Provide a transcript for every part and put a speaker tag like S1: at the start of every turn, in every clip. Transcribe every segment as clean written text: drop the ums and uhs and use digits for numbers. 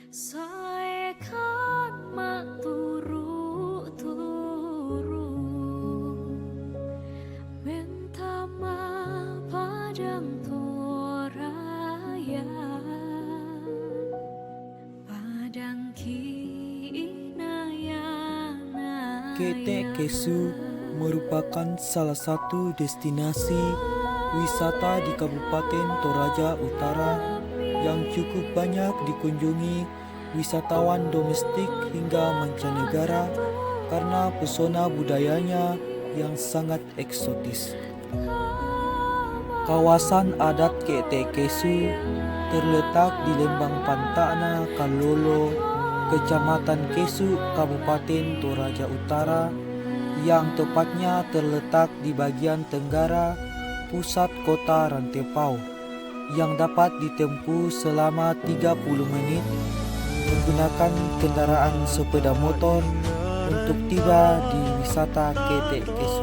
S1: Saya kan mak turu minta ma padang toraya padang kinayana.
S2: Ketek Kesu merupakan salah satu destinasi wisata di Kabupaten Toraja Utara yang cukup banyak dikunjungi wisatawan domestik hingga mancanegara karena pesona budayanya yang sangat eksotis. Kawasan adat Ketek Kesu terletak di Lembang Pantana, Kalolo, Kecamatan Kesu, Kabupaten Toraja Utara, yang tepatnya terletak di bagian tenggara pusat kota Rantepao, yang dapat ditempuh selama 30 menit menggunakan kendaraan sepeda motor untuk tiba di wisata Ketek Kesu.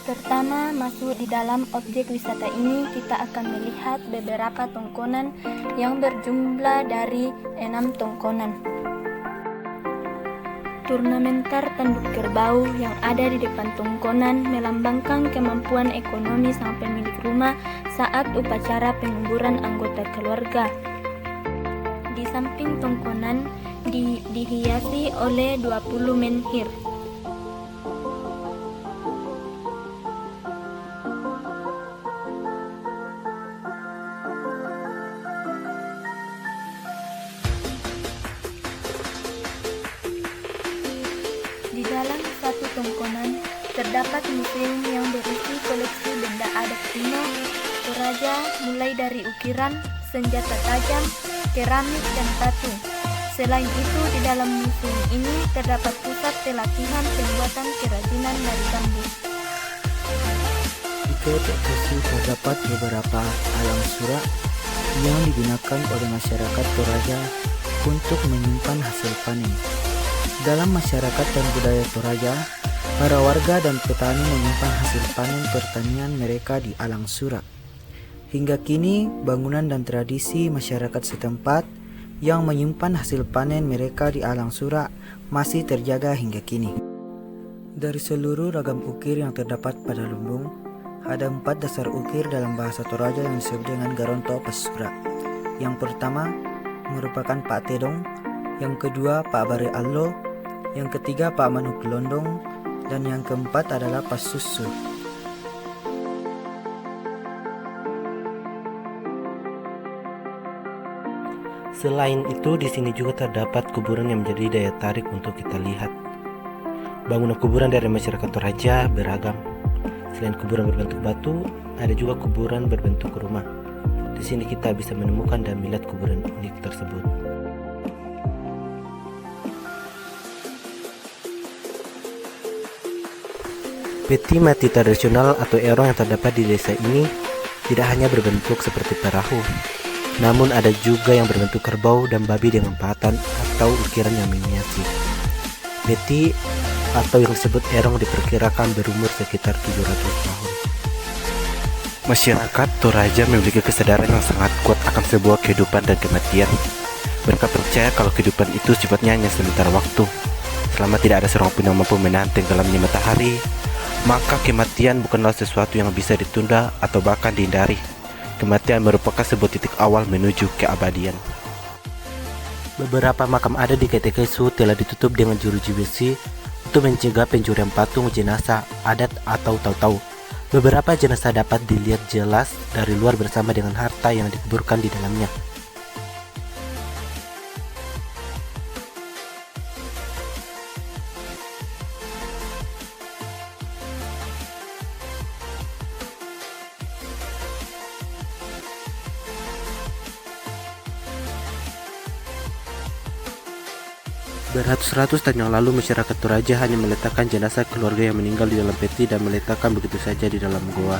S3: Pertama, masuk di dalam objek wisata ini, kita akan melihat beberapa tongkonan yang berjumlah dari 6 tongkonan. Turnamen tanduk kerbau yang ada di depan tongkonan melambangkan kemampuan ekonomi sang pemilik rumah saat upacara penguburan anggota keluarga. Di samping tongkonan dihiasi oleh 20 menhir. Di dalam satu tongkonan terdapat museum yang berisi koleksi benda adat kuno Toraja, mulai dari ukiran, senjata tajam, keramik, dan batu. Selain itu, di dalam museum ini terdapat pusat pelatihan pembuatan kerajinan dari bambu.
S2: Di Ketek Kesu terdapat beberapa alam surak yang digunakan oleh masyarakat Toraja untuk menyimpan hasil panen. Dalam masyarakat dan budaya Toraja, para warga dan petani menyimpan hasil panen pertanian mereka di alang surak. Hingga kini, bangunan dan tradisi masyarakat setempat yang menyimpan hasil panen mereka di alang surak masih terjaga hingga kini. Dari seluruh ragam ukir yang terdapat pada lumbung, ada 4 dasar ukir dalam bahasa Toraja yang disebut dengan Garonto Pasura. Yang pertama merupakan Pak Tedong, yang kedua Pak Bare Allo, yang ketiga Pak Manuk Londong, dan yang keempat adalah Pak Susu.
S4: Selain itu, di sini juga terdapat kuburan yang menjadi daya tarik untuk kita lihat. Bangunan kuburan dari masyarakat Toraja beragam. Selain kuburan berbentuk batu, ada juga kuburan berbentuk rumah. Di sini kita bisa menemukan dan melihat kuburan unik tersebut. Peti mati tradisional atau erong yang terdapat di desa ini tidak hanya berbentuk seperti perahu, namun ada juga yang berbentuk kerbau dan babi dengan pahatan atau ukiran yang miniasi. Peti atau yang disebut erong diperkirakan berumur sekitar 700 tahun. Masyarakat Toraja memiliki kesadaran yang sangat kuat akan sebuah kehidupan dan kematian. Mereka percaya kalau kehidupan itu sifatnya hanya sementara waktu. Selama tidak ada seorang pun yang mampu menahan tenggelamnya matahari, maka kematian bukanlah sesuatu yang bisa ditunda atau bahkan dihindari. Kematian merupakan sebuah titik awal menuju keabadian. Beberapa makam adat di Ketek Kesu telah ditutup dengan jeruji besi untuk mencegah pencurian patung jenazah adat atau tahu-tahu. Beberapa jenazah dapat dilihat jelas dari luar bersama dengan harta yang dikuburkan di dalamnya. Beratus-ratus tahun yang lalu, masyarakat Toraja hanya meletakkan jenazah keluarga yang meninggal di dalam peti dan meletakkan begitu saja di dalam goa.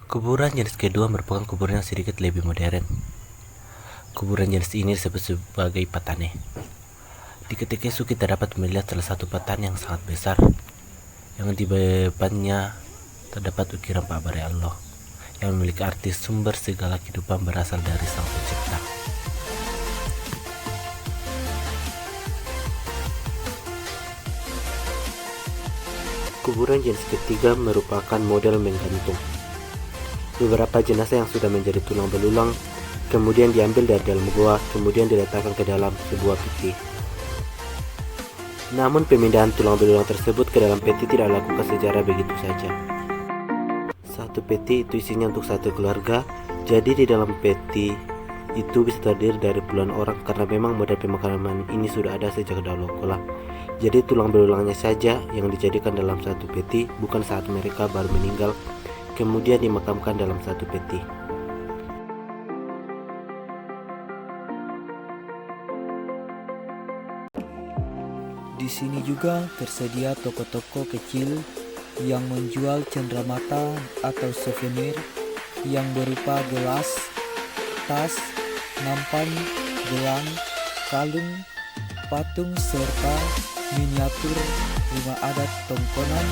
S4: Kuburan jenis kedua merupakan kuburan yang sedikit lebih modern. Kuburan jenis ini disebut sebagai patane. Di ketika itu kita dapat melihat salah satu patane yang sangat besar, yang di depannya terdapat ukiran Pak Bare Allah, yang memiliki arti sumber segala kehidupan berasal dari Sang Pencipta. Kuburan jenis ketiga merupakan model menggantung. Beberapa jenazah yang sudah menjadi tulang belulang kemudian diambil dari dalam gua, kemudian diletakkan ke dalam sebuah peti. Namun pemindahan tulang belulang tersebut ke dalam peti tidak dilakukan secara begitu saja. Satu peti itu isinya untuk satu keluarga, jadi di dalam peti itu bisa terdiri dari puluhan orang karena memang model pemakaman ini sudah ada sejak dahulu kala. Jadi tulang belulangnya saja yang dijadikan dalam satu peti, bukan saat mereka baru meninggal kemudian dimakamkan dalam satu peti.
S2: Di sini juga tersedia toko-toko kecil yang menjual cenderamata atau souvenir yang berupa gelas, tas, nampan, gelang, kalung, patung serta miniatur rumah adat Tongkonan,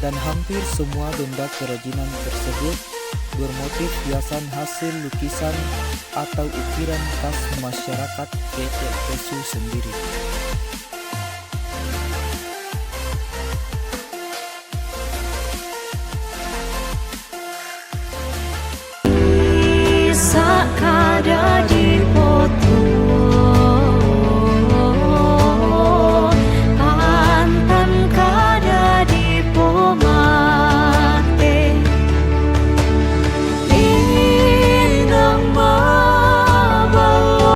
S2: dan hampir semua benda kerajinan tersebut bermotif hiasan hasil lukisan atau ukiran khas masyarakat Ketek Kesu sendiri.
S1: Sakada